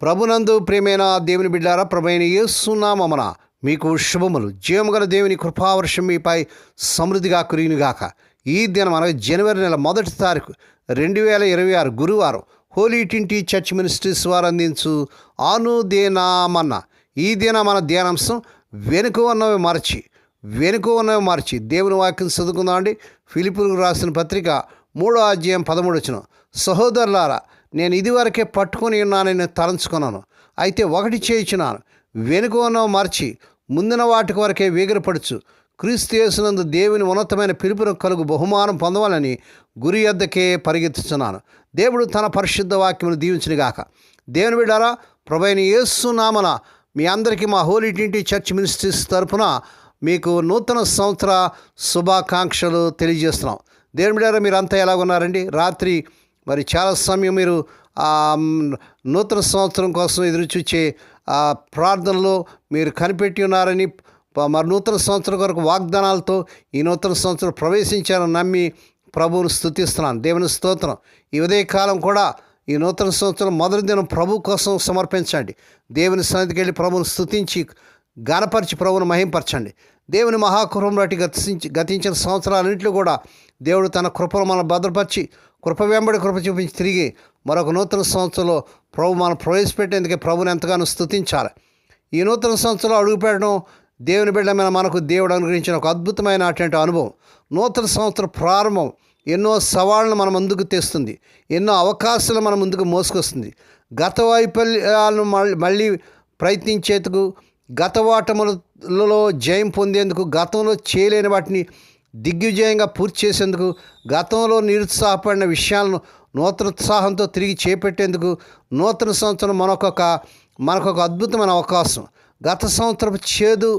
ప్రభునందు ప్రియమైన దేవుని బిడ్డారా, ప్రభువైన యేసు నామమున మీకు శుభములు. జీవముగల దేవుని కృపావర్షం మీపై సమృద్ధిగా కురియునుగాక. ఈ దినం అనగా జనవరి నెల 1వ తారీఖు 2026 గురువారం హోలీ ట్రినిటీ చర్చ్ మినిస్ట్రీస్ వారు అందించు అనుదినమన్న. ఈ దిన మన ధ్యానాంశం వెనుక ఉన్నవి మార్చి దేవుని వాక్యం చదువుకుందామండి. ఫిలిప్పీయులకు రాసిన పత్రిక 3వ అధ్యాయం 13 సహోదరులారా, నేను ఇదివరకే పట్టుకొని ఉన్నానని తలంచుకున్నాను. అయితే ఒకటి చేయుచున్నాను, వెనుక ఉన్నవి మార్చి ముందున వాటి వరకే వేగిరపడుచు క్రీస్తు యేసునందు దేవుని ఉన్నతమైన పిలుపును కలుగు బహుమానం పొందవాలని గురి యొద్దకే పరిగెత్తుచున్నాను. దేవుడు తన పరిశుద్ధ వాక్యమును దీవించునుగాక. దేవుని బిడ్డారా, ప్రభువైన యేసు నామమున మీ అందరికీ మా హోలీ ట్రినిటీ చర్చ్ మినిస్ట్రీస్ తరపున మీకు నూతన సంవత్సర శుభాకాంక్షలు తెలియజేస్తున్నాం. దేవుని బిడ్డారా, మీరు అంతా ఎలాగున్నారండి? రాత్రి మరి చాలా సమయం మీరు నూతన సంవత్సరం కోసం ఎదురుచూచే ప్రార్థనలో మీరు కనిపెట్టి ఉన్నారని, మరి నూతన సంవత్సరం కొరకు వాగ్దానాలతో ఈ నూతన సంవత్సరం ప్రవేశించారని నమ్మి ప్రభువును స్తుతిస్తున్నాను. దేవుని స్తోత్రం. ఈ ఉదయకాలం కూడా ఈ నూతన సంవత్సరం మొదటి దినం ప్రభు కోసం సమర్పించండి. దేవుని సన్నిధికి వెళ్ళి ప్రభువును స్తుతించి గణపరిచి ప్రభువును మహింపరచండి. దేవుని మహాకృపను బట్టి గతించిన సంవత్సరాలన్నింటిలో కూడా దేవుడు తన కృపను మనం భద్రపరిచి కృప వెంబడి కృప చూపించి తిరిగి మరొక నూతన సంవత్సరంలో ప్రభు మనం ప్రవేశపెట్టేందుకే ప్రభుని ఎంతగానో స్తుతించాలి. ఈ నూతన సంవత్సరంలో అడుగుపెట్టడం దేవుని బిడ్డమైన మనకు దేవుడు అనుగ్రహించిన ఒక అద్భుతమైన అటువంటి అనుభవం. నూతన సంవత్సరం ప్రారంభం ఎన్నో సవాళ్ళను మన ముందుకు తెస్తుంది, ఎన్నో అవకాశాలు మన ముందుకు మోసుకొస్తుంది. గత వైఫల్యాలను మళ్ళీ ప్రయత్నించేందుకు, గత ఓటములలో జయం పొందేందుకు, గతంలో చేయలేని వాటిని దిగ్విజయంగా పూర్తి చేసేందుకు, గతంలో నిరుత్సాహపడిన విషయాలను నూతన ఉత్సాహంతో తిరిగి చేపట్టేందుకు నూతన సంవత్సరం మనకొక అద్భుతమైన అవకాశం. గత సంవత్సరపు చేదు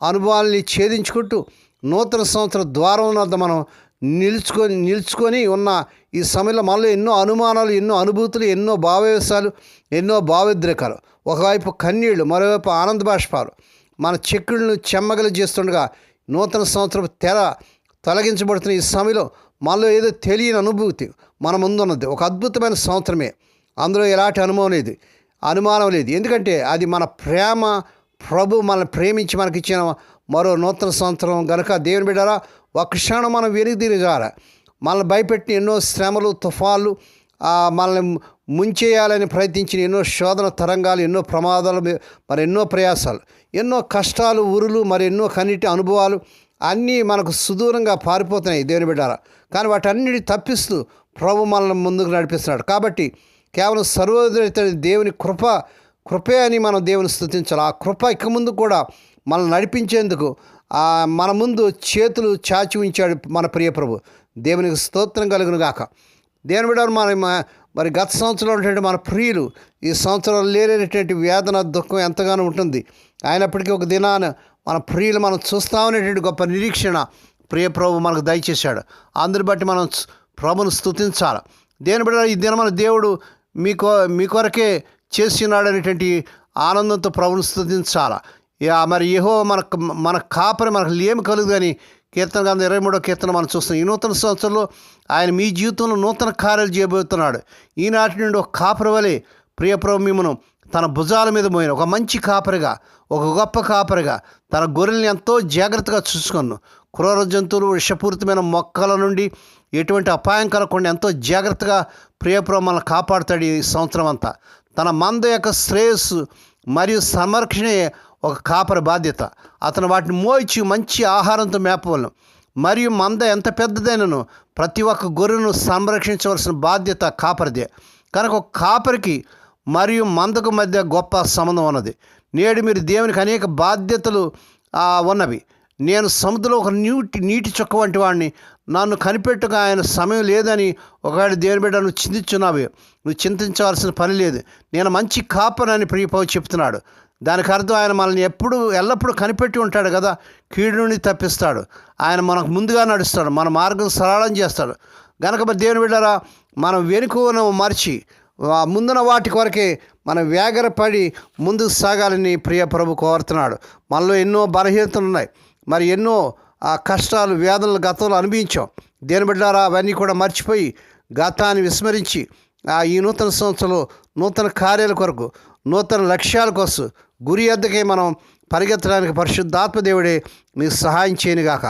అనుభవాల్ని ఛేదించుకుంటూ నూతన సంవత్సర ద్వారం వద్ద మనం నిలుచుకొని ఉన్న ఈ సమయంలో మనలో ఎన్నో అనుమానాలు, ఎన్నో అనుభూతులు, ఎన్నో భావవేశాలు, ఎన్నో భావోద్రేకాలు, ఒకవైపు కన్నీళ్లు, మరోవైపు ఆనంద బాష్పాలు మన చెక్కులను చెమ్మగలి చేస్తుండగా నూతన సంవత్సరపు తెర తొలగించబడుతున్న ఈ సమయంలో మనలో ఏదో తెలియని అనుభూతి మన ముందున్నది. ఒక అద్భుతమైన సంవత్సరమే, అందులో ఎలాంటి అనుమానం లేదు. ఎందుకంటే అది మన ప్రేమ, ప్రభు మనల్ని ప్రేమించి మనకిచ్చిన మరో నూతన సంవత్సరం కనుక దేవుని బిడ్డారా, ఒక క్షణం మనం వెనుదిరిగి ద్వారా మనల్ని భయపెట్టిన ఎన్నో శ్రమలు, తుఫాన్లు, మనల్ని ముంచేయాలని ప్రయత్నించిన ఎన్నో శోధన తరంగాలు, ఎన్నో ప్రమాదాలు, మరి ఎన్నో ప్రయాసాలు, ఎన్నో కష్టాలు, ఉరులు, మరి ఎన్నో కన్నిటి అనుభవాలు అన్నీ మనకు సుదూరంగా పారిపోతున్నాయి దేవుని బిడ్డారా. కానీ వాటన్నిటి తప్పిస్తూ ప్రభు మనల్ని ముందుకు నడిపిస్తున్నాడు. కాబట్టి కేవలం సర్వోదయ దేవుని కృపే అని మనం దేవుని స్తుతించాలి. ఆ కృప ఇక ముందు కూడా మనల్ని నడిపించేందుకు మన ముందు చేతులు చాచి ఉంచాడు మన ప్రియ ప్రభు. దేవునికి స్తోత్రం కలుగును గాక. దేవుని బిడ్డ, మరి గత సంవత్సరంలో ఉన్నటువంటి మన ప్రియులు ఈ సంవత్సరంలో లేనటువంటి వేదన, దుఃఖం ఎంతగానో ఉంటుంది. అయినప్పటికీ ఒక దినాన మన ప్రియులు మనం చూస్తామనేటువంటి గొప్ప నిరీక్షణ ప్రియ ప్రభు మనకు దయచేశాడు. అందుని బట్టి మనం ప్రభును స్తుతించాలి. దేవుని బిడ్డ, ఈ దినం మన దేవుడు మీ కొరకే చేస్తున్నాడు అనేటువంటి ఆనందంతో ప్రభును స్తుతించాలి. మరి యెహోవా మన కాపరి, మనకు లేమి కలుగుదని కీర్తన గ్రంథం 23వ కీర్తన మనం చూస్తాం. ఈ నూతన సంవత్సరంలో ఆయన మీ జీవితంలో నూతన కార్యాలు చేయబోతున్నాడు. ఈనాటి నుండి ఒక కాపరి వలె ప్రియ ప్రభు మిమ్మను తన భుజాల మీద మోయిన ఒక మంచి కాపరిగా, ఒక గొప్ప కాపరిగా తన గొర్రెల్ని ఎంతో జాగ్రత్తగా చూసుకొను. క్రూర జంతువులు, విషపూరితమైన మొక్కల నుండి ఎటువంటి అపాయం కలగకుండా ఎంతో జాగ్రత్తగా ప్రియప్రభు మనల్ని కాపాడుతాడు. ఈ సంవత్సరం అంతా తన మంద యొక్క శ్రేయస్సు మరియు సంరక్షణే ఒక కాపరి బాధ్యత. అతను వాటిని మోయించి మంచి ఆహారంతో మేపవలను. మరియు మంద ఎంత పెద్దదైనను ప్రతి ఒక్క గొర్రెను సంరక్షించవలసిన బాధ్యత కాపరిదే. కనుక ఒక కాపరికి మరియు మందకు మధ్య గొప్ప సంబంధం ఉన్నది. నేడు మీరు దేవునికి అనేక బాధ్యతలు ఉన్నవి. నేను సముద్రంలో ఒక నీటి చుక్క వంటి వాడిని, నన్ను కనిపెట్టుక ఆయన సమయం లేదని ఒకవేళ దేవుని బిడ్డ నువ్వు చింతించున్నావు, నువ్వు చింతించవలసిన పని లేదు. నేను మంచి కాపరని ప్రియపవు చెప్తున్నాడు. దానికి అర్థం ఆయన మనల్ని ఎల్లప్పుడూ కనిపెట్టి ఉంటాడు కదా. కీడు నుండి తప్పిస్తాడు. ఆయన మనకు ముందుగా నడుస్తాడు, మన మార్గం సరళం చేస్తాడు. గనక మరి దేవుని బిడ్డరా, మనం వెనుకను మార్చి ముందున వాటి కొరకే మనం వేగరపడి ముందుకు సాగాలని ప్రియ ప్రభు కోరుతున్నాడు. మనలో ఎన్నో బలహీనతలు ఉన్నాయి, మరి ఎన్నో కష్టాలు, వేదనలు గతంలో అనుభవించాం. దేవుని బిడ్డలారా, అవన్నీ కూడా మర్చిపోయి గతాన్ని విస్మరించి ఈ నూతన సంవత్సరంలో నూతన కార్యాల కొరకు, నూతన లక్ష్యాల కోసం గురి వద్దకే మనం పరిగెత్తడానికి పరిశుద్ధాత్మ దేవుడే మీకు సహాయం చేయనుగాక.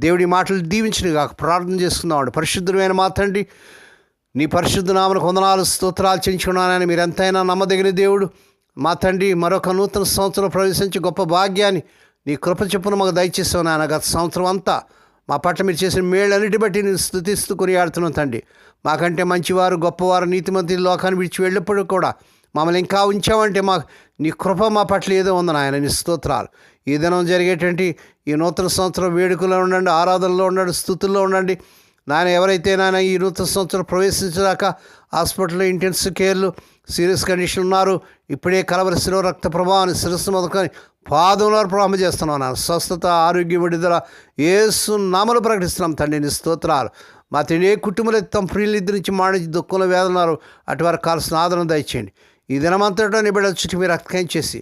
దేవుడి మాటలు దీవించునుగాక. ప్రార్థన చేసుకుందామండి. పరిశుద్ధమైన మా తండ్రి, నీ పరిశుద్ధ నామమునకు వందనాలు స్తోత్రాలు చెల్లించుకున్నానని మీరు ఎంతైనా నమ్మదగిన దేవుడు. మా తండ్రి, మరొక నూతన సంవత్సరం ప్రవేశించి గొప్ప భాగ్యాన్ని నీ కృప చొప్పున మాకు దయచేసావు నాయన. గత సంవత్సరం అంతా మా పట్ల మీరు చేసిన మేళ్ళన్నిటి బట్టి నేను స్తుతిస్తూ కొనియాడుతున్నాను తండ్రి. మాకంటే మంచివారు, గొప్పవారు, నీతిమంతులు లోకాన్ని విడిచి వెళ్ళినప్పుడు కూడా మమ్మల్ని ఇంకా ఉంచావంటే నీ కృప మా పట్ల ఏదో ఉంది నాయన. నీ స్తోత్రాలు. ఈ దినం జరిగేటువంటి ఈ నూతన సంవత్సరం వేడుకలో ఉండండి, ఆరాధనలో ఉండండి, స్తుతుల్లో ఉండండి నాయన. ఎవరైతే నాయన ఈ నూతన సంవత్సరం ప్రవేశించదాక హాస్పిటల్లో ఇంటెన్సివ్ కేర్లు సీరియస్ కండిషన్ ఉన్నారు, ఇప్పుడే కలవరి శిరో రక్త ప్రభావాన్ని శిరస్సు మొదలుకొని పాదంలో ప్రారంభ చేస్తున్నాం నాన్న. స్వస్థత, ఆరోగ్యం, విడుదల యేసు నామములో ప్రకటిస్తున్నాం తండ్రి. నీ స్తోత్రాలు. మా తండ్రి, ఏ కుటుంబంలో తమ ప్రియులు ఇద్దరు నుంచి మాడించి దుఃఖంలో వేదన్నారు అటు వారికి కావాల్సిన ఆదరణ దయచేయండి. ఈ దినమంతటా నీ బిడ్డల చుట్టూ మీరు రక్తం చేసి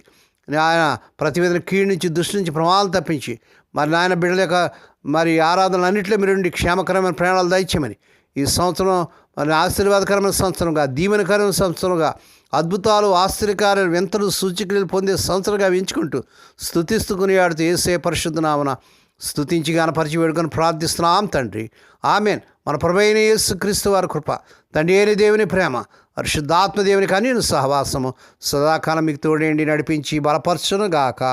ఆయన ప్రతివేదన కీడు నుంచి, దృష్టి నుంచి, ప్రమాదాలు తప్పించి మరి నాయన బిడ్డల యొక్క మరి ఆరాధనలు అన్నింటిలో మీరు ఉండి క్షేమకరమైన ప్రయాణాలు దయచేయమని ఈ సంవత్సరం మరి ఆశీర్వాదకరమైన సంవత్సరంగా, దీవెనకరమైన సంవత్సరంగా, అద్భుతాలు, ఆశ్చర్యకార్యాలు, వింతలు, సూచక్రియలు పొందే సంవత్సరంగా ఎంచుకుంటూ స్తుతిస్తూ కొనియాడుతూ యేసయ్య పరిశుద్ధ నామమున స్తుతించి గానపరిచి వేడుకొని ప్రార్థిస్తున్నాం తండ్రి. ఆమేన్. మన ప్రభువైన యేసుక్రీస్తు వారి కృప, తండ్రి అయిన దేవుని ప్రేమ, పరిశుద్ధాత్మ దేవునికి అన్యున సహవాసము సదాకాలం మీకు తోడేండి నడిపించి బలపరచును గాక.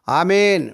ఆమేన్.